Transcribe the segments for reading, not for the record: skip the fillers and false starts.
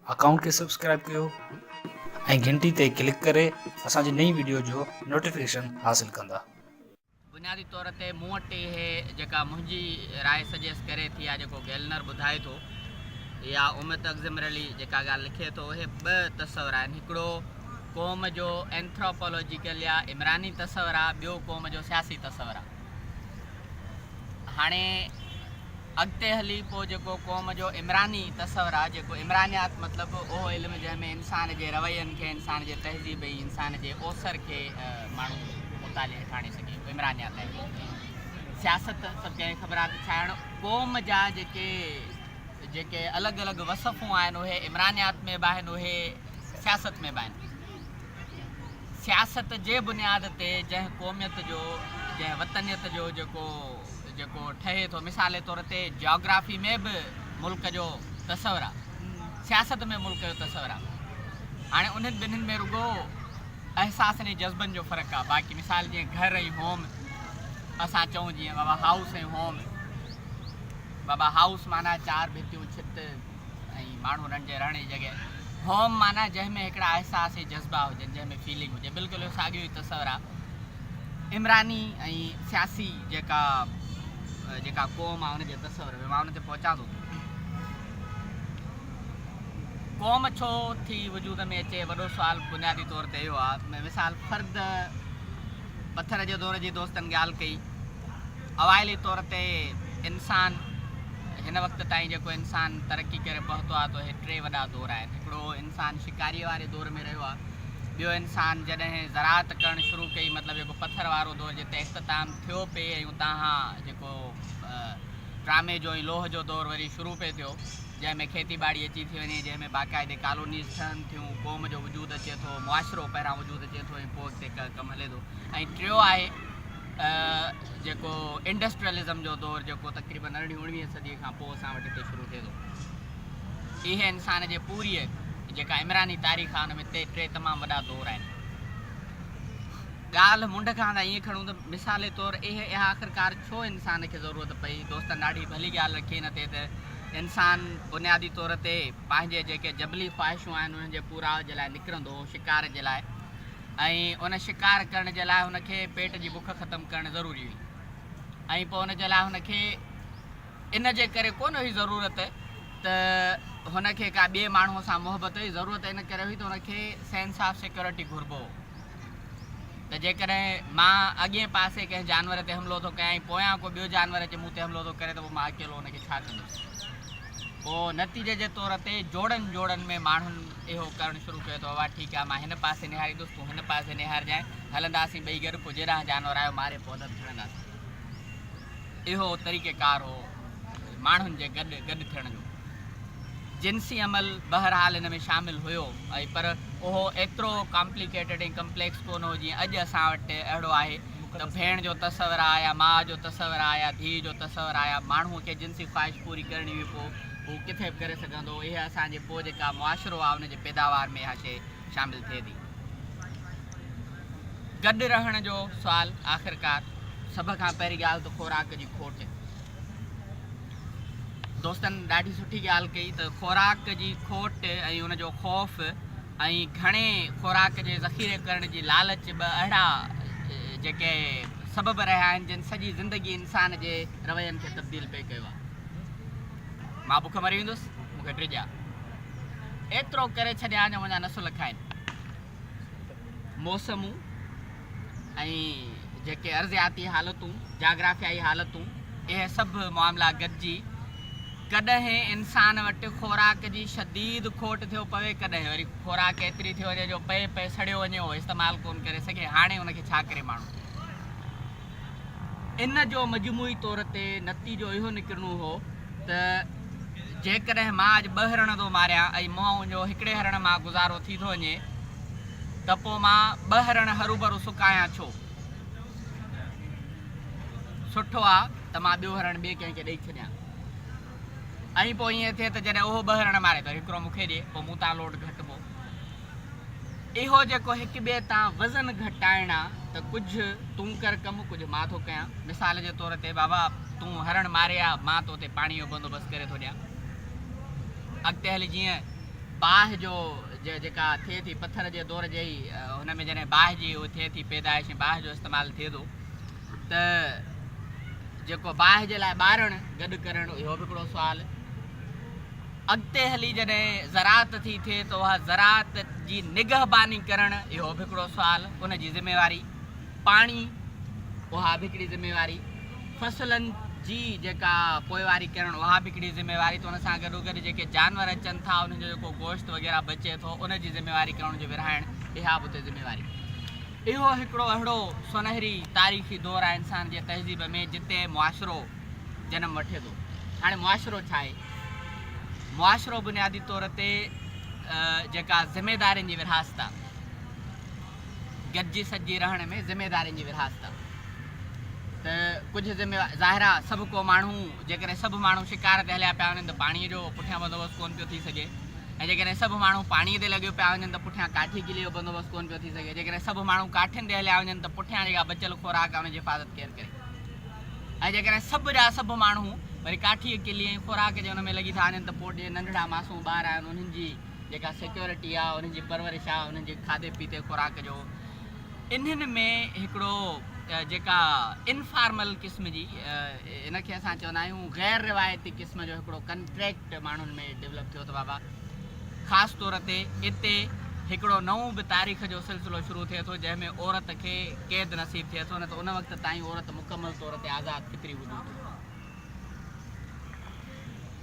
Account खे subscribe कयो ऐं घंटी ते क्लिक करे असांजी नई वीडियो जो नोटिफिकेशन हासिल कंदा। बुनियादी तौर ते मूं वटि इहे जेका मुंहिंजी राय सजेस्ट करे थी या जेको गैलनर ॿुधाए थो या उमत अज़मरली जेका ॻाल्हि लिखे थो, उहे ॿ तस्वर आहिनि। हिकिड़ो क़ौम जो एंथ्रोपोलॉजिकल या इमरानी तस्वर आहे, ॿियो क़ौम जो सियासी तस्वर आहे। हाणे अॻिते हली पोइ जेको क़ौम जो इमरानी तस्वर आहे, जेको इमरानियात मतिलबु उहो इल्मु जंहिंमें इंसान जे रवैयनि खे, इंसान जे तहज़ीब ऐं इंसान जे ओसर खे माण्हू मुताले हेठि आणे सघे, इमरानियात आहे। सियासत सभु कंहिंखे ख़बर आहे त छा आहे, क़ौम जा जेके अलॻि अलॻि वसफ़ूं आहिनि उहे इमरानियात में बि आहिनि, उहे सियासत में बि आहिनि। सियासत जे बुनियाद ते जंहिं क़ौमियत जो, जंहिं वतनियत जो जेको ठहे थो, मिसाल जे तौर ते जियोग्राफी में बि मुल्क जो तस्वर आहे, सियासत में मुल्क जो तस्वर आहे। हाणे उन्हनि ॿिन्हिनि में रुॻो अहसासनि ऐं जज़्बनि जो फ़र्क़ु आहे। बाक़ी मिसाल जीअं घर ऐं होम असां चऊं, जीअं बाबा हाउस ऐं होम। बाबा हाउस माना 4 भितियूं, छित ऐं माण्हू रहण जी जॻह। होम माना जंहिंमें हिकिड़ा अहसास ऐं जज़्बा हुजनि, जंहिंमें फीलिंग हुजे। बिल्कुलु साॻियो ई तस्वर आहे इमरानी ऐं सियासी जेका क़ौम आहे उनजे तस्वर में। मां उन ते पहुचां थो। क़ौम छो थी वजूद में अचे, वॾो सुवाल बुनियादी तौर ते इहो आहे। मिसाल फ़र्द पथर जे दौर जी दोस्तनि ॻाल्हि कई। अवाइली तौर ते इंसान हिन वक़्त ताईं जेको इंसान तरक़ी करे पहुतो आहे, त इहे 3 वॾा दौर आहिनि। हिकिड़ो इंसान शिकारीअ वारे दौर में रहियो आहे। ॿियो इंसान जॾहिं ज़राअत करणु शुरू कई, मतिलबु जेको पथर वारो दौर जिते इख़्तिताम थियो पिए, ऐं उतां खां जेको ट्रामे जो ऐं लोह जो दौर वरी शुरू पिए थियो, जंहिंमें खेती ॿाड़ी अची थी वञे, जंहिंमें बाक़ाइदे कॉलोनीज़ ठहनि थियूं, क़ौम जो वजूद अचे थो, मुआशिरो पहिरां वजूद अचे थो ऐं पोइ अॻिते कमु हले थो। ऐं टियों आहे जेको इंडस्ट्रियलिज़म जो दौर, जेको तक़रीबन 19वीं सदी खां पोइ असां वटि हिते शुरू थिए थो। इहे इंसान जे पूरी जेका इमरानी तारीख़ आहे, हुन में 3 तमामु वॾा दौर आहिनि। ॻाल्हि मुंड खां त ईअं खणूं त मिसाल जे तौरु इहा आख़िरकार छो इंसान खे ज़रूरत पई। दोस्तनि ॾाढी भली ॻाल्हि रखी न थिए त इंसान बुनियादी तौर ते पंहिंजे जेके जबली ख़्वाहिशूं आहिनि उन्हनि जे पूरा जे लाइ निकिरंदो हो, शिकार जे लाइ। ऐं उन शिकार करण जे लाइ हुनखे पेट जी बुख ख़तमु करणु ज़रूरी हुई। ऐं पोइ हुन जे लाइ हुनखे इन जे करे कोन हुई ज़रूरत त हुनखे का ॿिए माण्हूअ सां मुहबत हुई। ज़रूरत इन करे हुई त हुनखे सेंस ऑफ सिक्योरिटी घुरिबो हो। त जेकॾहिं मां अॻे पासे कंहिं जानवर ते हमिलो थो कयां ऐं पोयां को ॿियो जानवर अचे मूं ते हमिलो थो करे, त पोइ मां अकेलो हुनखे छा कंदुसि। पोइ नतीजे जे तौर ते जोड़नि में माण्हुनि इहो करणु शुरू कयो त वाह ठीकु आहे, मां हिन पासे निहारींदुसि, तूं हिन पासे निहारजांइ, हलंदासीं ॿई गॾु, पोइ जेॾां जानवर आयो मारे पौधनि खणंदासीं। इहो तरीक़ेकार हो माण्हुनि जे गॾु थियण जो। जिन्सी अमल बहरहाल हिन में शामिलु हुयो, ऐं पर उहो एतिरो कॉम्प्लिकेटेड ऐं कम्प्लेक्स कोन हो जीअं अॼु असां वटि अहिड़ो आहे त भेण जो तस्वर आहे या माउ जो तस्वर आहे या धीउ जो तस्वर आहे। माण्हूअ खे जिन्सी ख़्वाहिश पूरी करणी हुई, पोइ हू किथे बि करे सघंदो। इहे असांजे पोइ जेका मुआशिरो आहे उनजे पैदावार में इहा शइ शामिलु थिए थी। गॾु रहण जो सुवालु आख़िरकार सभ खां पहिरीं ॻाल्हि त ख़ुराक जी खोट। दोस्तनि ॾाढी सुठी ॻाल्हि कई त ख़ुराक जी खोट ऐं उनजो ख़ौफ़ ऐं घणे ख़ुराक जे ज़ख़ीरे करण जी लालच ॿ अहिड़ा जेके सबब रहिया आहिनि जिन सॼी ज़िंदगी इंसान जे रवैयनि खे तब्दील पे कयो आहे। मां बुख मरी वेंदुसि, मूंखे ड्रिज आहे, एतिरो करे छॾिया जो मुंहिंजा नसुल खाइनि। मौसमूं ऐं जेके अर्ज़ियाती हालतूं, जाग्राफ़ियाई हालतूं, इहे सभु मामला गॾिजी कॾहिं इंसान वटि ख़ुराक जी शदीद खोट थियो पवे, कॾहिं वरी ख़ुराक एतिरी थी वञे जो पए सड़ियो वञे, उहो इस्तेमालु कोन करे सघे। हाणे उनखे छा करे माण्हू। इन जो मजमूई तौर ते नतीजो इहो निकिरणो हो त जेकॾहिं मां अॼु 2 हरण थो मारियां ऐं मुंहिंजो हिकिड़े हरण मां गुज़ारो थी थो वञे, त पोइ मां 2 हरण हरू भरू सुकायां छो। सुठो आहे त मां ॿियो हरण ॿिए कंहिंखे ॾेई छॾियां। ऐं पोइ ईअं थिए त जॾहिं उहो 2 हरण मारे त हिकिड़ो मूंखे ॾिए, पोइ मूं तां लोड घटिबो। इहो जेको हिक ॿिए तां वज़न घटाइण आहे, त कुझु तूं कर कमु, कुझु मां थो कयां। मिसाल जे तौर ते बाबा तूं हरण मारे आहे, मां तोते पाणी जो बंदोबस्तु करे थो ॾियां। अॻिते हली जीअं बाहि जो जेका थिए थी पथर जे दौर जे ई हुन में जॾहिं बाहि जी उहो थिए थी पैदाइश बाहि जो इस्तेमालु थिए थो त जेको बाहि जे लाइ ॿारणु गॾु करणु इहो बि हिकिड़ो सुवालु। अॻिते हली जॾहिं ज़राअत थी थिए त उहा ज़राअत जी निगहबानी करणु इहो बि हिकिड़ो सुवालु, उन जी ज़िमेवारी। पाणी उहा बि हिकिड़ी ज़िमेवारी। फ़सलनि जी जेका पोइवारी करणु उहा बि हिकिड़ी ज़िमेवारी। त उन सां गॾोगॾु जेके जानवर अचनि था उन्हनि जो जेको गोश्त वग़ैरह बचे थो उन जी ज़िमेवारी करण जो विरहाइणु, इहा बि उते ज़िमेवारी। इहो हिकिड़ो अहिड़ो सुनहरी तारीख़ी दौरु आहे इंसान जे तहज़ीब में जिते मुआशिरो जनम वठे थो। हाणे मुआशिरो छा आहे? मुआशिरो बुनियादी तौर ते जेका ज़िमेदारियुनि जी विरहासत आहे, गॾिजी सॼी रहण में ज़िमेदारियुनि जी विरहासत आहे। त कुझु ज़ाहिरा सभु को माण्हू जेकॾहिं सभु माण्हू शिकार ते हलिया पिया वञनि त पाणीअ जो पुठियां बंदोबस्तु कोन पियो थी सघे, ऐं जेकॾहिं सभु माण्हू पाणीअ ते लॻियो पिया वञनि त पुठियां काठी किली जो बंदोबस्तु कोन पियो थी सघे। जेकॾहिं सभु माण्हू काठियुनि ते हलिया वञनि त पुठियां जेका बचियल खुराक आहे उनजी हिफ़ाज़त केरु करे। ऐं जेकॾहिं सभु जा सभु माण्हू वरी काठीअ किली ऐं खुराक जे हुन में लॻी था वञनि त पोइ जे नंढड़ा मासूम ॿार आहिनि उन्हनि जी जेका सिक्योरिटी आहे, उन्हनि जी परवरिश आहे, उन्हनि जे खाधे पीते खुराक जो, इन्हनि में हिकिड़ो जेका इनफॉर्मल क़िस्म जी इनखे असां चवंदा आहियूं गैर रिवायती क़िस्म जो हिकिड़ो कंट्रैक्ट माण्हुनि में डेवलप थियो त बाबा। ख़ासि तौर ते इते हिकिड़ो नओं बि तारीख़ जो सिलसिलो शुरू थिए थो जंहिंमें औरत खे क़ैद नसीब थिए थो, न त उन वक़्त ताईं औरत मुकमल तौर ते आज़ादु फितरी हुजे थो।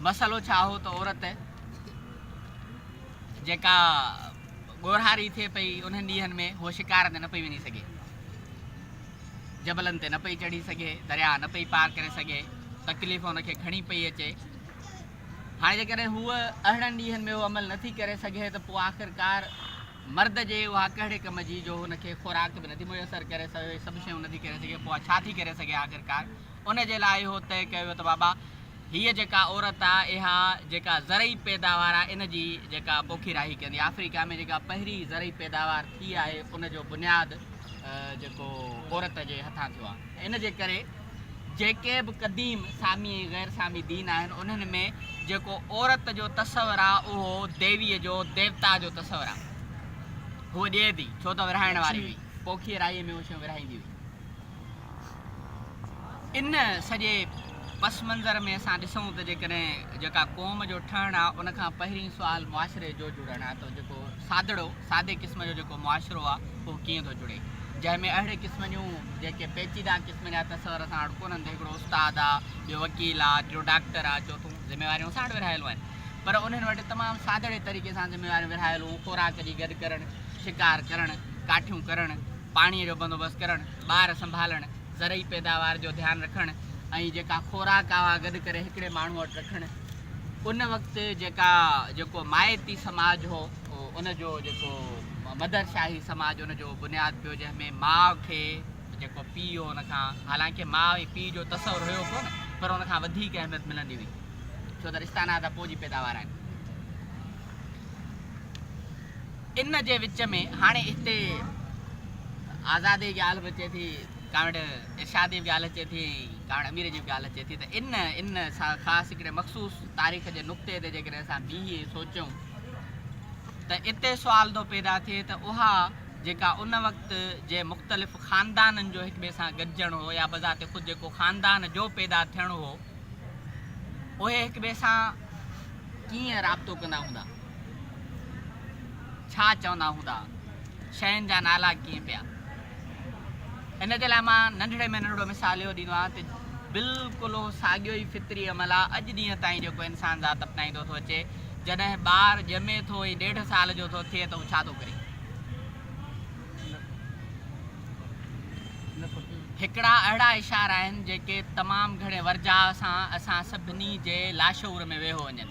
मसइलो छा हो त औरत जेका ॻोरहारी थिए पई उन्हनि ॾींहंनि में उहो शिकार ते न पई वञी सघे, जबलनि ते न पई चढ़ी सघे, दरिया न पई पार करे सघे, तकलीफ़ हुनखे खणी पई अचे। हाणे जेकॾहिं हूअ अहिड़नि ॾींहंनि में उहो अमल नथी करे सघे त पोइ आख़िरकार मर्द जे उहा कहिड़े कम जी जो हुनखे खुराक बि नथी मुयसरु करे सघे, सभु शयूं नथी करे सघे, पोइ छा थी करे सघे आख़िरकार। उन जे लाइ इहो तय कयो त बाबा हीअ जेका औरत आहे इहा जेका ज़रई पैदावार आहे इन जी जेका पोखीराही कंदी। अफ्रीका में जेका पहिरीं ज़रई पैदावार थी आहे उन जो बुनियादु जेको औरत जे हथां थियो आहे। इन जे करे जेके बि क़दीम सामी ऐं गैर सामी दीन आहिनि उन्हनि में जेको औरत जो तस्वर आहे उहो देवीअ जो, देवता जो तस्वर आहे। हूअ ॾिए थी छो त विरहाइण वारी हुई, पोखीअ राईअ में उहे शयूं विरहाईंदी हुई। इन सॼे पस मंज़र में असां ॾिसूं त जेकॾहिं जेका क़ौम जो ठहणु आहे उनखां पहिरीं सुवाल मुआशिरे जो जुड़णु आहे। त जेको सादे क़िस्म जो जेको मुआशिरो आहे उहो कीअं थो जुड़े, जंहिंमें अहिड़े क़िस्म जूं जेके पेचीदा क़िस्म जा तस्वर असां वटि कोन्हनि। हिकिड़ो उस्ताद आहे, ॿियो वकील आहे, टियों डॉक्टर आहे, चोथों ज़िमेवारियूं असां वटि विरहायलूं आहिनि, पर उन्हनि वटि तमामु सादड़े तरीक़े सां ज़िमेवारियूं विरहायलूं, खुराक जी गॾु करणु, शिकार करणु, काठियूं करणु, पाणीअ जो बंदोबस्तु करणु, ॿार संभालणु, ज़रई पैदावार जो ध्यानु रखणु, ऐं जेका खुराक आहे गॾु करे हिकिड़े माण्हू वटि रखणु। उन वक़्तु जेको माइती समाज हो उनजो जेको मदरशाही समाज उनजो बुनियादु पियो, जंहिंमें माउ खे जेको पीउ हो उनखां, हालांकि माउ ऐं पीउ जो तस्वर हुयो कोन, पर उनखां वधीक अहमियत मिलंदी हुई छो त रिश्ताना त पोइ जी पैदावार आहिनि। इन जे विच में हाणे हिते आज़ादी जी ॻाल्हि बि अचे थी, कावड़ इरशादी बि ॻाल्हि अचे थी, कावड़ अमीर जी बि ॻाल्हि अचे थी। त इन सां ख़ासि हिकिड़े मख़सूस तारीख़ जे नुक़्ते ते जेकॾहिं असां बीहे सोचूं त इते सुवाल थो पैदा थिए त उहा जेका उन वक़्तु जे मुख़्तलिफ़ ख़ानदाननि जो हिक ॿिए सां गॾिजणु हो या बज़ाति ख़ुदि जेको ख़ानदान जो पैदा थियणु हो, उहे हिक ॿिए सां कीअं राब्तो कंदा हूंदा, छा चवंदा हूंदा, शयुनि जा नाला कीअं पिया। इन जे लाइ मां नंढड़े में नंढड़ो मिसाल इहो ॾींदो आहियां त बिल्कुलु साॻियो ई फितरी अमल आहे अॼु ॾींहं ताईं जेको इंसान ज़ात अपनाईंदो थो अचे। जॾहिं ॿार ॼमे थो ऐं 1.5 साल जो थो थिए त हू छा थो करे, हिकिड़ा अहिड़ा इशारा आहिनि जेके तमामु घणे वर्जाह सां असां सभिनी जे लाशूर में वेहो वञनि।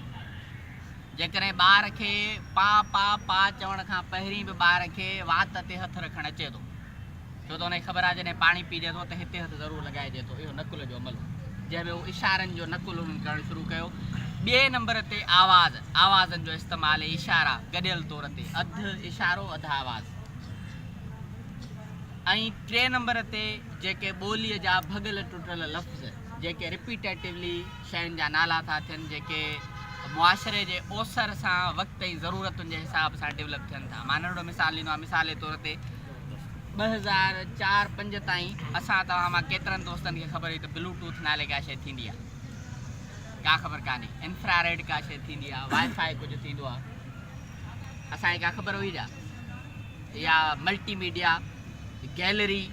जेकॾहिं ॿार खे पा पा पा चवण खां पहिरीं बि ॿार खे वात ते हथु रखणु अचे थो, छो त हुनखे ख़बर आहे जॾहिं पाणी पीजे थो त हिते हथु ज़रूरु लॻाइजे थो। इहो नकुल जो अमल हो जंहिंमें उहो इशारनि जो नकुल हुननि करणु शुरू कयो। ॿिए नंबर ते आवाज़नि जो इस्तेमालु, इशारा गॾियल तौर ते, अधु इशारो अधु आवाज़। ऐं 3 नंबर ते जेके ॿोलीअ जा भॻल टुटल लफ़्ज़ जेके रिपीटेटिवली शयुनि जा नाला था थियनि, जेके मुआशरे जे ओसर सां वक़्त जी ज़रूरतुनि जे हिसाब सां डेवलप थियनि था। मां नंढो मिसाल ॾींदो आहियां। मिसाल जे तौर ते 2004-05 ताईं असां तव्हां मां केतिरनि दोस्तनि खे ख़बर हुई त ब्लूटूथ नाले का शइ थींदी आहे, का ख़बर कान्हे। इंफ्रारेड का शइ थींदी आहे, वाईफाई कुझु थींदो आहे, असांखे का ख़बर हुई छा? या मल्टीमीडिया, गैलरी,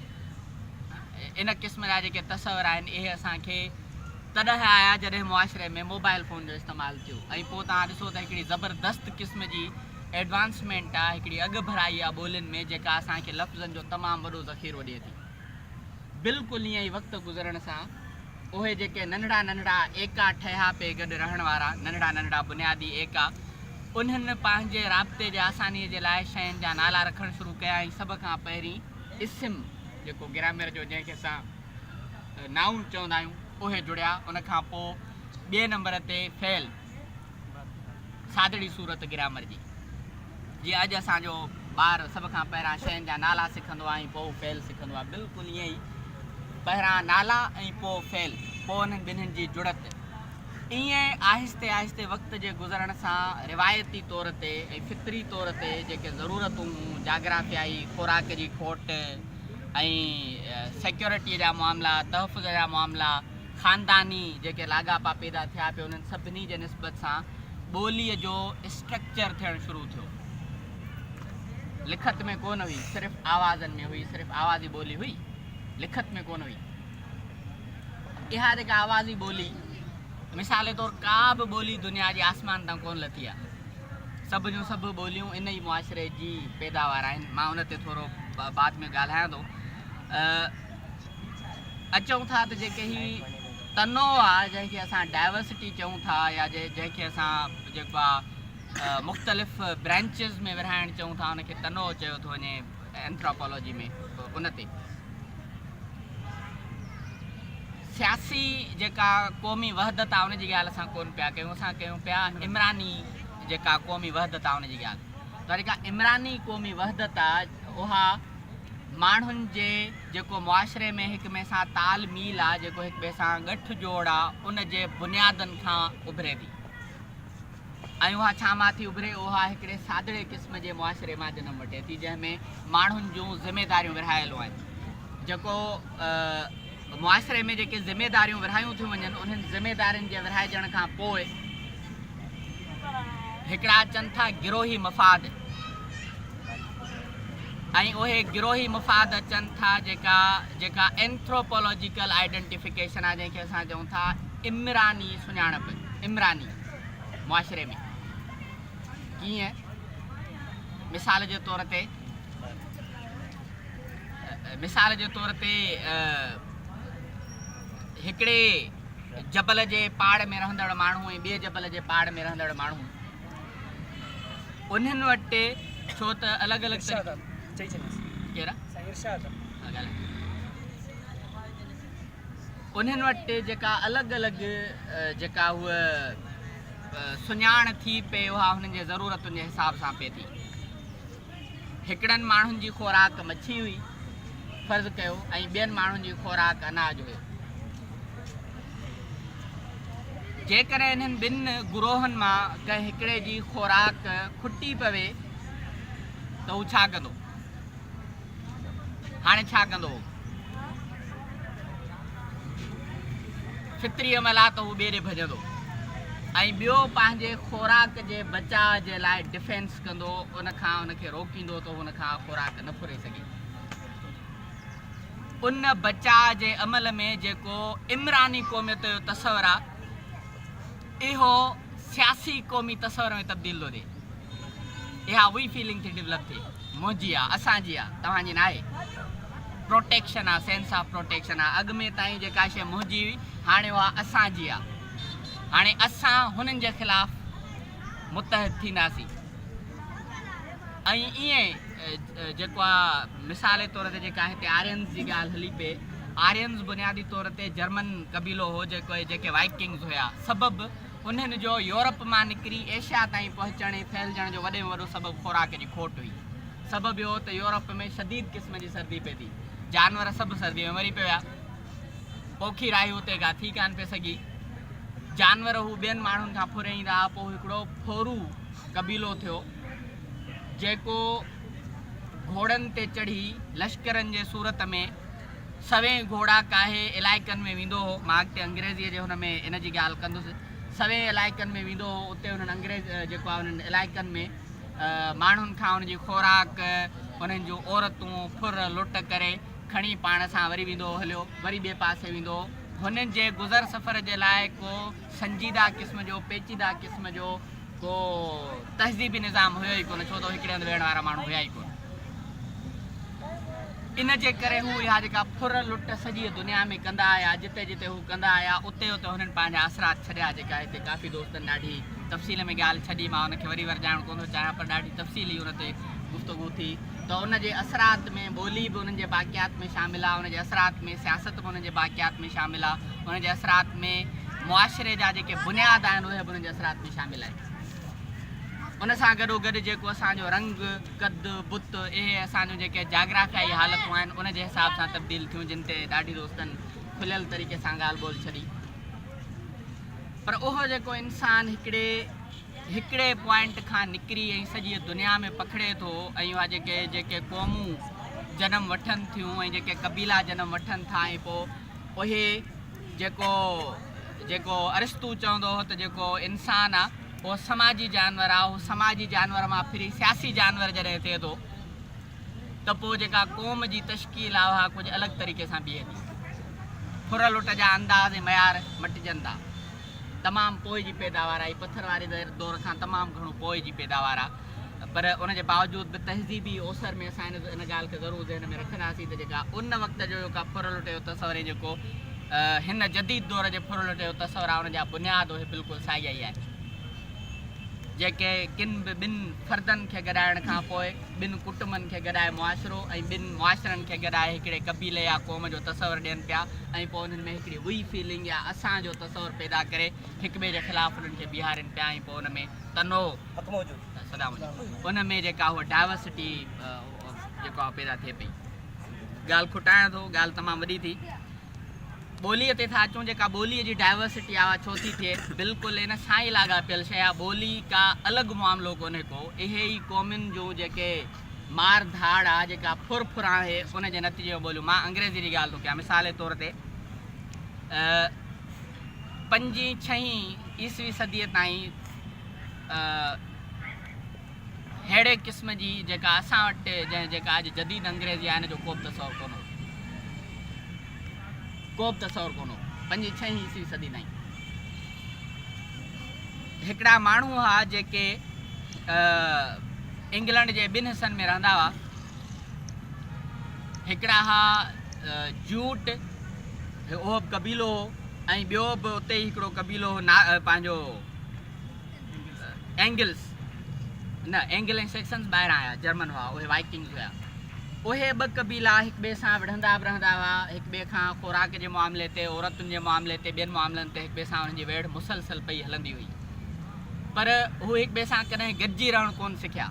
इन क़िस्म जा जेके तस्वर आहिनि इहे असांखे तॾहिं आया जॾहिं मुआशरे में मोबाइल फ़ोन जो इस्तेमालु थियो। ऐं पोइ तव्हां ॾिसो त हिकिड़ी ज़बरदस्त क़िस्म जी एडवांसमेंट आहे, हिकिड़ी अॻु भराई आहे ॿोलियुनि में, जेका असांखे लफ़्ज़नि जो तमामु वॾो ज़ख़ीरो ॾिए थी। बिल्कुलु ईअं ई वक़्तु गुज़रण सां उहे जेके नंढड़ा नंढड़ा एका ठहिया पे गॾु रहण वारा, नंढड़ा नंढड़ा बुनियादी एका, उन्हनि पंहिंजे राब्ते जे आसानीअ जे लाइ शयुनि जा नाला रखणु शुरू कया। ऐं सभ खां पहिरीं इस्म जेको ग्रामर जो जंहिंखे असां नाउन चवंदा आहियूं उहे जुड़िया। उनखां पोइ ॿिए नंबर ते फ़ेल, सादड़ी सूरत ग्रामर जी। जीअं अॼु असांजो ॿार सभ खां पहिरां शयुनि जा नाला सिखंदो आहे ऐं पोइ फ़ेल सिखंदो आहे। बिल्कुलु ईअं ई पहिरां नाला ऐं पोइ फ़ेल, पोइ उन्हनि ॿिन्हिनि जी जुड़त। ईअं आहिस्ते आहिस्ते वक़्त जे गुज़रण सां रिवायती तौर ते ऐं फितरी तौर ते जेके ज़रूरतूं, जाग्राफियाई खुराक जी खोट ऐं सिक्योरिटीअ जा मामला, तहफ़ुज़ जा मामला, ख़ानदानी जेके लाॻापा पैदा थिया पिया, उन्हनि सभिनी जे निस्बत सां ॿोलीअ जो स्ट्रक्चर थियणु शुरू थियो। लिखत में कोन हुई, सिर्फ़ु आवाज़नि में हुई, सिर्फ़ु आवाज़ी ॿोली हुई, लिखत में कोन हुई। इहा जेका आवाज़ी ॿोली, मिसाल जे तौरु का बि ॿोली दुनिया जी आसमान तां कोन लथी आहे। सभु जूं सभु ॿोलियूं इन ई मुआशरे जी पैदावार आहिनि। मां उन ते थोरो बाद में ॻाल्हायां थो। अचूं था त जेके ही तनो आहे, जंहिंखे असां डाइवर्सिटी चऊं था, या जंहिंखे असां जेको आहे मुख़्तलिफ़ ब्रांचिस में विरहाइणु चऊं था, उनखे तनो चयो थो वञे एंथ्रोपोलॉजी में। उन ते सियासी जेका क़ौमी वहदत आहे उनजी ॻाल्हि असां कोन पिया कयूं। असां कयूं पिया इमरानी जेका क़ौमी वहदत आहे उनजी ॻाल्हि। त जेका इमरानी क़ौमी वहदत आहे उहा माण्हुनि जे जेको मुआशरे में हिक ॿिए सां तालमील आहे, जेको हिक ॿिए सां ॻठ जोड़ आहे, उन जे बुनियादनि खां उभिरे थी। ऐं उहा छा मां थी उभिरे? उहा हिकिड़े सादड़े क़िस्म जे मुआशरे मां जनम वठे थी, जंहिंमें माण्हुनि जूं ज़िमेदारियूं विरहायलूं आहिनि। जेको मुआशरे में जेके ज़िमेदारियूं विरहायूं थियूं वञनि, उन्हनि ज़िमेदारियुनि जे विरहाइजण खां पोइ हिकिड़ा अचनि था गिरोही मफ़ाद, ऐं उहे गिरोही मफ़ाद अचनि था जेका एंथ्रोपोलॉजिकल आइडेंटिफिकेशन आहे, जंहिंखे असां चऊं था इमरानी सुञाणप। इमरानी मुआशरे में कीअं? मिसाल जे तौर ते हिकिड़े जबल जे पाड़ में रहंदड़ माण्हू ऐं ॿिए जबल जे पाड़ में रहंदड़ माण्हू, उन्हनि वटि छो त अलॻि अलॻि कहिड़ा उन्हनि वटि जेका अलॻि अलॻि जेका उहा सुञाण थी पए, उहा हुननि जे ज़रूरतुनि जे हिसाब सां पए थी। हिकिड़नि माण्हुनि जी खुराक मच्छी हुई फ़र्ज़ु कयो, ऐं ॿियनि माण्हुनि जी खुराक अनाज हुयो। जेकॾहिं इन्हनि ॿिनि गुरोहनि मां कंहिं हिकिड़े जी खुराक खुटी पवे त हू छा कंदो? हाणे छा कंदो? फितरी अमल आहे त हू ॿिए ॾे भॼंदो ऐं ॿियो पंहिंजे खुराक जे बचाव जे लाइ डिफेंस कंदो, उनखां उनखे रोकींदो त उनखां खुराक न फुरे सघे। उन बचाव जे अमल में जेको इमरानी क़ौमियत जो तस्वर आहे, इहो सियासी क़ौमी तस्वर में तब्दील थो थिए। इहा उहा फीलिंग थी डेवलप थिए, मुंहिंजी आहे, असांजी आहे, तव्हांजी न आहे। प्रोटेक्शन आहे, सेंस ऑफ प्रोटेक्शन आहे। अॻु में ताईं जेका शइ मुंहिंजी हुई, हाणे उहा असांजी आहे। हाणे असां हुननि जे ख़िलाफ़ु मुतहद थींदासीं। ऐं ईअं जेको आहे मिसाल जे तौर ते जेका हिते आर्यन्स जी ॻाल्हि हली पए, आर्यन्स बुनियादी तौर ते जर्मन क़बीलो हो, जेके वाइकिंग्स हुया। सबबु उन्हनि जो यूरोप मां निकिरी एशिया ताईं पहुचण ऐं फैलजण जो वॾे में वॾो सबबु खुराक जी खोट हुई। सबबु इहो त यूरोप में शदीद क़िस्म जी सर्दी पए थी, जानवर सभु सर्दी में मरी पिया, पोखी राई हुते का थी कान पई सघी, जानवर हू ॿियनि माण्हुनि खां फुराईंदा पोइ हिकिड़ो फोरू कबीलो थियो जेको घोड़नि ते चढ़ी लश्करनि जे सूरत में सवें घोड़ा काहे इलाइक़नि में वेंदो हो। मां अॻिते अंग्रेज़ीअ जे हुन में इन जी ॻाल्हि कंदुसि। सवें इलाइक़नि में वेंदो हो, उते हुननि अंग्रेज़ जेको आहे उन्हनि इलाइक़नि में माण्हुनि खां उनजी खुराक, उन्हनि जूं औरतूं फुर लुट करे खणी पाण सां वरी वेंदो हलियो, वरी ॿिए पासे वेंदो। हुननि जे गुज़र सफ़र जे लाइ को संजीदा क़िस्म जो, पेचीदा क़िस्म जो को तहज़ीबी निज़ाम हुयो ई कोन, छो त हिकिड़े हंधि वेहण वारा माण्हू हुया ई कोन। इन जे करे हू इहा जेका फुर लुट सॼी दुनिया में कंदा आया, जिते जिते हू कंदा आया उते उते हुननि पंहिंजा असरात छॾिया, जेका हिते काफ़ी दोस्तनि ॾाढी तफ़सील में ॻाल्हि छॾी, मां हुनखे वरी वरजाइणु कोन थो चाहियां, पर ॾाढी तफ़सीली हुन ते गुफ़्तगू थी। त उन जे असरात में ॿोली बि उन्हनि जे बाक़ियात में शामिल आहे, उन जे असरात में सियासत बि उन्हनि जे बाक़ियात में शामिल आहे, उन जे असरात में मुआशिरे जा जेके बुनियाद आहिनि उहे बि उन्हनि जे असरात में शामिल आहिनि। उन सां गॾोगॾु जेको असांजो रंग, कद, बुत, इहे असांजो जेके जाग्राफियाई हालतूं आहिनि उन जे हिसाब सां तब्दील थियूं, जिन ते ॾाढी दोस्तनि खुलियल तरीक़े सां ॻाल्हि ॿोल छॾी। पर उहो जेको इंसानु हिकिड़े पॉइंट खां निकिरी ऐं सॼी दुनिया में पखिड़े थो, ऐं उहा जेके क़ौमूं जनम वठनि थियूं ऐं जेके कबीला जनम वठनि था, ऐं पोइ उहे जेको अरिस्तू चवंदो हो त जेको इंसानु आहे उहो समाजी जानवर आहे, उहो समाजी जानवर मां फिरी सियासी जानवर जॾहिं थिए थो त पोइ जेका क़ौम जी तश्कील आहे उहा कुझु अलॻि तरीक़े सां बीहे थी। फुर लुट जा अंदाज़ ऐं मयार मटिजनि था, तमामु पोइ जी पैदावार आहे, पथर वारे दौर खां तमामु घणो पोइ जी पैदावार आहे। पर उनजे बावजूदि बि तहज़ीबी ओसर में असां इन ॻाल्हि खे ज़रूरु ज़हन में रखंदासीं त जेका उन वक़्त जो जेका फुर लुट जो तसवर ऐं जेको हिन जदीद दौर जे फुर लुट जो तसवर आहे, उनजा बुनियाद उहे बिल्कुलु साॻिया ई आहिनि, जेके किन बि ॿिनि फ़र्दनि खे गॾाइण खां पोइ ॿिनि कुटुंबनि खे गॾाए मुआशिरो ऐं ॿिनि मुआशिरनि खे गॾाए हिकिड़े कबीले या क़ौम जो तसवर ॾियनि पिया, ऐं पोइ उन्हनि में हिकिड़ी उही फीलिंग या असांजो तसवर पैदा करे हिक ॿिए जे ख़िलाफ़ु उन्हनि खे बीहारनि पिया, ऐं पोइ उन में तनो उन में जेका उहा डाइवर्सिटी जेको आहे पैदा थिए पई। ॻाल्हि खुटायां थो, ॻाल्हि तमामु वॾी थी। ॿोलीअ ते था अचूं, जेका ॿोलीअ जी डाइवर्सिटी आहे छो थी थिए, बिल्कुलु इन सां ई लाॻापियल शइ आहे। ॿोली का अलॻि मामिलो कोन्हे को, इहे ई क़ौमुनि जूं जेके मार धाड़ आहे, जेका फुर आहे, उन जे नतीजे में ॿोलियूं। मां अंग्रेज़ी जी ॻाल्हि थो कयां, मिसाल जे तौर ते 5-6 ईस्वी सदीअ ताईं अहिड़े क़िस्म जी जेका असां वटि जेका अॼु जदीद अंग्रेज़ी आहे, हिन जो को बि तसवर कोन हो, 5-6 ईस्वी सदी ताईं। हिकिड़ा माण्हू हुआ जेके इंग्लैंड जे ॿिनि हिसनि में रहंदा हुआ। हिकिड़ा हुआ जूट, उहो बि कबीलो हो, ऐं ॿियो बि उते ई हिकिड़ो कबीलो हो पंहिंजो एंगल्स ऐं सेक्शन्स ॿाहिरां आया, जर्मन हुआ, उहे वाइकिंग्स हुआ। उहे ॿ कबीला हिक ॿिए सां विढ़ंदा बि रहंदा हुआ, हिक ॿिए खां खुराक जे मामले ते, औरतुनि जे मामले ते, ॿियनि मामलनि ते हिक ॿिए सां हुननि जी वेड़ मुसलसल पई हलंदी हुई। पर हू हिक ॿिए सां कॾहिं गॾिजी रहणु कोन सिखिया।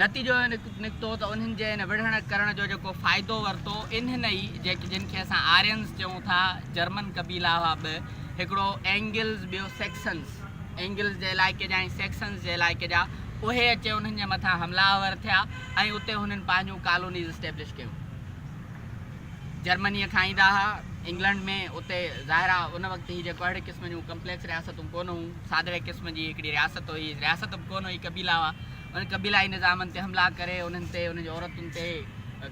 नतीजो निकितो त उन्हनि जे हिन विढ़ण करण जो जेको फ़ाइदो वरितो इन्हनि ई जिन खे असां आर्यन्स चऊं था, जर्मन कबीला हुआ ॿ, हिकिड़ो एंगल्स, ॿियो सेक्शन्स। एंगल्स जे इलाइक़े जा ऐं सेक्शन्स जे इलाइक़े जा, उहे अचे उन्हनि जे मथां हमलावर थिया ऐं उते हुननि पंहिंजूं कॉलोनीज़ इस्टेब्लिश कयूं। जर्मनीअ खां ईंदा हुआ इंग्लैंड में, उते ज़ाहिर आहे उन वक़्तु ही जेको अहिड़े क़िस्म जूं कम्पलेक्स रियासतूं कोन हुयूं, सादरे क़िस्म जी हिकिड़ी रियासत हुई, रियासत बि कोन हुई, कबीला हुआ। उन कबीलाई निज़ामनि ते हमला करे, उन्हनि ते, उन्हनि जी औरतुनि ते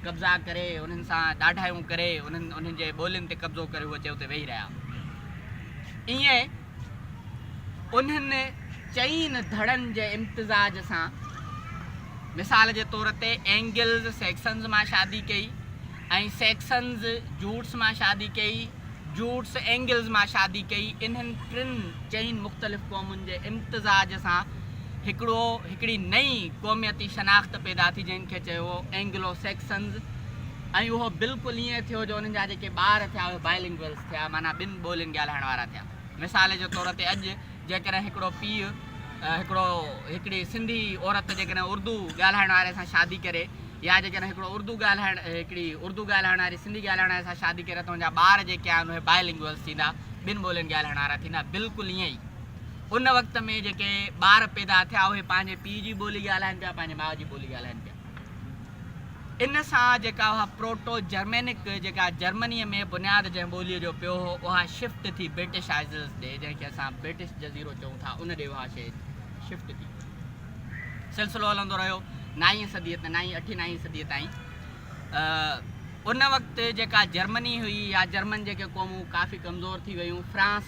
कब्ज़ा करे, उन्हनि सां ॾाढायूं करे, उन्हनि जे ॿोलियुनि ते कब्ज़ो करे उहे उते वेही रहिया। ईअं उन्हनि चईनि धड़नि जे इम्तिज़ाज सां, मिसाल जे तौर ते एंगल्स सेक्शन्स मां शादी कई ऐं सेक्शन्स जूट्स मां शादी कई, जूट्स एंगल्स मां शादी कई। इन्हनि 3 चईनि मुख़्तलिफ़ क़ौमुनि जे इम्तिज़ाज सां हिकिड़ी नई क़ौमियती शनाख़्त पैदा थी, जंहिंखे चयो एंग्लो सेक्शन्स। ऐं उहो बिल्कुलु ईअं थियो जो उन्हनि जा जेके ॿार थिया उहे बाइलिंगुअल्स थिया, माना 2 ॿोलियुनि ॻाल्हाइण वारा थिया। मिसाल जे तौर ते अॼु जेकॾहिं हिकिड़ो पीउ हिकिड़ी सिंधी औरत जेकॾहिं उर्दू ॻाल्हाइण वारे सां शादी करे, या जेकॾहिं हिकिड़ी उर्दू ॻाल्हाइण वारी सिंधी ॻाल्हाइण वारे सां शादी करे, त हुनजा ॿार जेके आहिनि उहे बाइलिंगुअल्स थींदा, ॿिनि ॿोलियुनि ॻाल्हाइण वारा थींदा बिल्कुलु ईअं ई उन वक़्त में जेके ॿार पैदा थिया उहे पंहिंजे पीउ जी ॿोली ॻाल्हाइनि पिया पंहिंजे माउ जी ॿोली ॻाल्हाइनि पिया इन सां जेका उहा प्रोटो जर्मेनिक जेका जर्मनीअ में बुनियादु जंहिं ॿोलीअ जो पियो हो उहा शिफ्ट थी ब्रिटिश आइज़ल्स ॾे जंहिंखे असां ब्रिटिश जज़ीरो चऊं था उन ॾे उहा शइ शिफ्ट थी सिलसिलो हलंदो रहियो 9वीं सदीअ ते 8वीं सदीअ ताईं उन वक़्तु जेका जर्मनी हुई या जर्मन जेके क़ौमूं काफ़ी कमज़ोर थी वियूं फ्रांस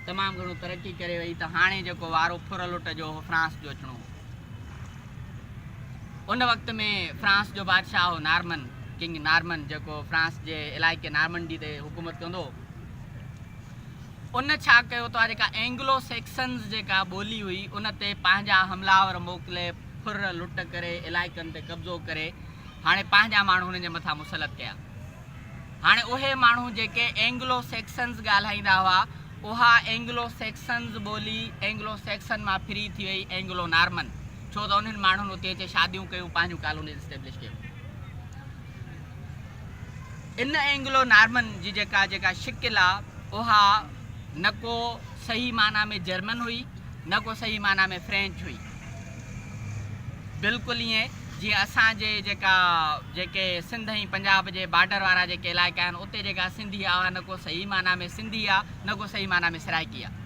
तमामु घणो तरक़ी करे वई त हाणे जेको वारो फुरलुट जो हो फ्रांस जो अचिणो हो उन वक़्त में फ्रांस जो बादशाह हो नार्मन किंग नार्मन जेको फ्रांस जे इलाइक़े नार्मंडी ते हुकूमत कंदो उन छा कयो त जेका एंग्लो सेक्सन्स जेका ॿोली हुई उन ते पंहिंजा हमलावर मोकिले फुर लुट करे इलाइक़नि ते कब्ज़ो करे हाणे पंहिंजा माण्हू हुननि जे मथां मुसलत कया हाणे उहे माण्हू जेके एंग्लो सेक्सन्स ॻाल्हाईंदा हुआ उहा एंग्लो सेक्सन्स ॿोली एंग्लो सेक्सन मां फ्री थी वई एंग्लो नार्मन छो त उन्हनि माण्हुनि उते अचे शादियूं कयूं पंहिंजूं कॉलोनीज़ इस्टेब्लिश कयूं इन एंग्लो नार्मन जी जेका शिकिल आहे उहा न को सही माना में जर्मन हुई न को सही माना में फ्रेंच हुई बिल्कुलु ईअं जीअं असांजे जेके सिंध ऐं पंजाब जे बॉर्डर वारा जेके इलाइक़ा आहिनि उते जेका सिंधी आहे न को सही माना में सिंधी आहे न को सही माना में सराइकी आहे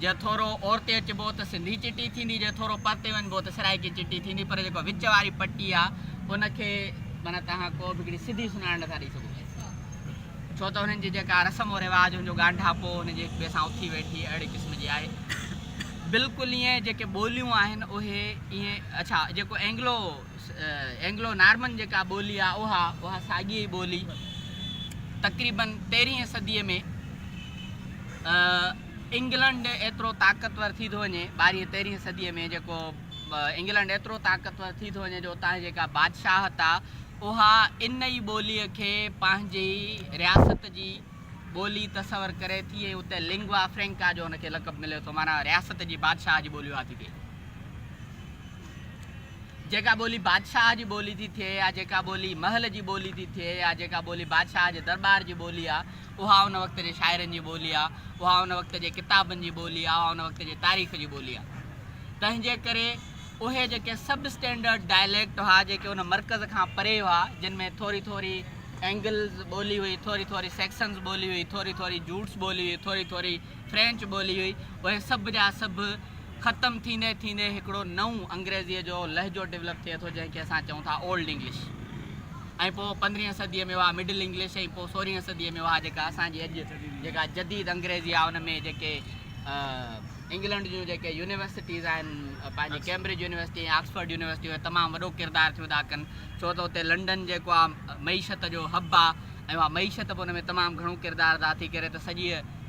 जे थोरो औरते अचिबो त सिंधी चिटी थींदी जे थोरो परते वञिबो त सराइकी चिटी थींदी पर जेको विच वारी पटी आहे उनखे माना तव्हां को बि हिकिड़ी सिधी सुञाण नथा ॾेई सघो छो त हुननि जी जेका रस्म रिवाज हुनजो ॻांढापो हुनजे हिक ॿिए सां उथी वेठी अहिड़े क़िस्म जी आहे बिल्कुलु ईअं जेके ॿोलियूं आहिनि उहे ईअं अच्छा जेको एंग्लो नार्मन जेका ॿोली आहे उहा साॻी ॿोली तक़रीबन 13वीं सदीअ में इंग्लैंड एतिरो ताक़तवर थी थो वञे 12वीं 13वीं सदीअ में जेको इंग्लैंड एतिरो ताक़तवर थी थो वञे जो उतां जेका बादशाहत आहे उहा इन ई ॿोलीअ खे पंहिंजी रियासत जी ॿोली तसवर करे थी ऐं उते लिंग्वा फ्रेंका जो हुनखे लक़ब मिले थो माना रियासत जी बादशाह जी ॿोली उहा थी थिए जेका ॿोली बादशाह जी ॿोली थी थिए या जेका ॿोली महल जी ॿोली थी थिए या जेका ॿोली बादशाह जे दरबार जी ॿोली आहे उहा उन वक़्त जे शाइरनि जी ॿोली आहे उहा उन वक़्त जे किताबनि जी ॿोली आहे उहा उन वक़्त जे तारीख़ जी ॿोली आहे तंहिंजे करे उहे जेके सब स्टैंडर्ड डायलैक्ट हुआ जेके उन मर्कज़ खां परे हुआ जिन में थोरी थोरी एंगल्स ॿोली हुई थोरी थोरी सेक्शन्स ॿोली हुई थोरी थोरी जूट्स ॿोली हुई थोरी थोरी फ्रेंच ॿोली हुई उहे सभु जा सभु ख़तमु थींदे थींदे हिकिड़ो नओं अंग्रेज़ीअ जो लहजो डेवलप थिए थो जंहिंखे असां चऊं था ओल्ड इंग्लिश ऐं पोइ 15वीं सदीअ में उहा मिडिल इंग्लिश ऐं पोइ 16वीं सदीअ में उहा जेका असांजी अॼु जेका जदीद अंग्रेज़ी आहे उन में जेके इंग्लैंड जूं जेके यूनिवर्सिटीज़ आहिनि पंहिंजी कैम्ब्रिज यूनिवर्सिटी ऐं ऑक्सफर्ड यूनिवर्सिटी उहे तमामु वॾो किरदारु थियूं था कनि छो त हुते लंडन जेको आहे मईशत जो हब आहे ऐं उहा मईशत बि हुन में तमामु घणो किरदारु था थी करे त सॼी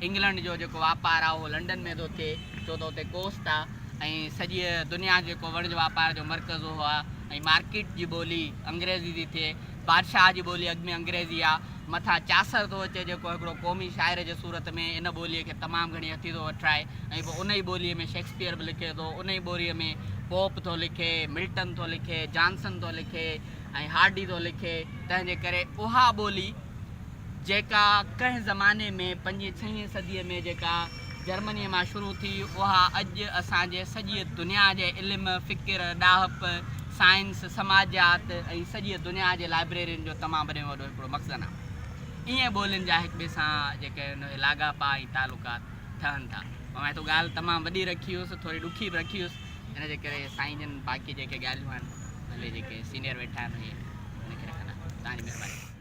इंग्लैंड जो जेको वापारु आहे उहो लंडन में थो थिए छो त हुते कोस्ट आहे ऐं सॼी दुनिया जेको वणिज वापार जो मर्कज़ उहो आहे ऐं मार्केट जी ॿोली अंग्रेज़ी थी थिए बादशाह जी ॿोली अॻु में अंग्रेज़ी आहे मथां चासर थो अचे जेको हिकिड़ो क़ौमी शाइर जे सूरत में इन ॿोलीअ खे तमामु घणी हथी थो वठाए ऐं पोइ उन ई ॿोलीअ में शेक्सपियर बि लिखे थो उन ई ॿोलीअ में पोप थो लिखे मिल्टन थो लिखे जॉनसन थो लिखे ऐं हार्डी थो लिखे तंहिंजे करे उहा ॿोली जेका कंहिं ज़माने में 5वीं सदीअ में जेका जर्मनीअ मां शुरू थी उहा अॼु असांजे सॼी दुनिया जे इल्मु फ़िकिर ॾाहप साइंस समाजियात ऐं सॼी दुनिया जे लाइब्रेरियुनि जो तमामु वॾे वॾो हिकिड़ो मक़सदु आहे ईअं ॿोलियुनि जा हिक ॿिए सां जेके हुन लाॻापा ऐं तालुकात ठहनि था मां तो ॻाल्हि तमामु वॾी रखी हुअसि थोरी ॾुखी बि रखी हुअसि हिन जे करे साईं जन बाक़ी जेके ॻाल्हियूं आहिनि भले जेके सीनियर वेठा आहिनि इहे हिनखे रखंदा तव्हांजी महिरबानी